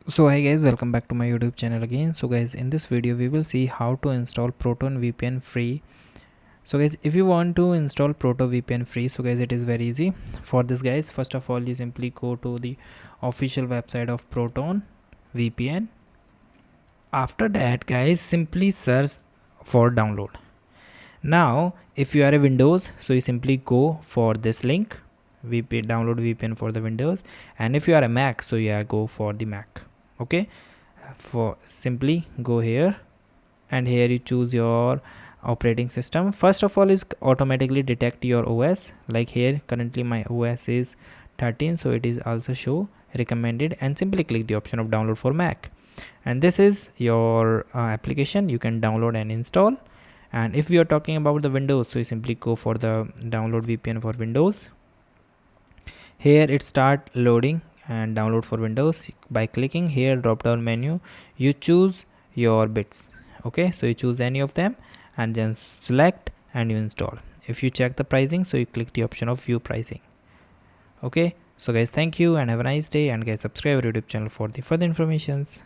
So hi guys, welcome back to my YouTube channel again. So guys, in this video we will see how to install Proton VPN free. So guys, if you want to install Proton VPN free, so guys, it is very easy. For this guys, first of all you simply go to the official website of Proton VPN. After that guys, simply search for download. Now if you are a Windows, so you simply go for this link, VPN, download VPN for the Windows, and if you are a Mac, so yeah, go for the Mac. Okay, for simply go here, and here you choose your operating system. First of all is automatically detect your OS, like here currently my OS is 13, so it is also show recommended, and simply click the option of download for Mac, and this is your application you can download and install. And if we are talking about the Windows, so you simply go for the download VPN for Windows. Here it start loading and download for Windows. By clicking here drop down menu, you choose your bits. Okay, so you choose any of them and then select and you install. If you check the pricing, so you click the option of view pricing. Okay, so guys, thank you and have a nice day, and guys, subscribe our YouTube channel for the further informations.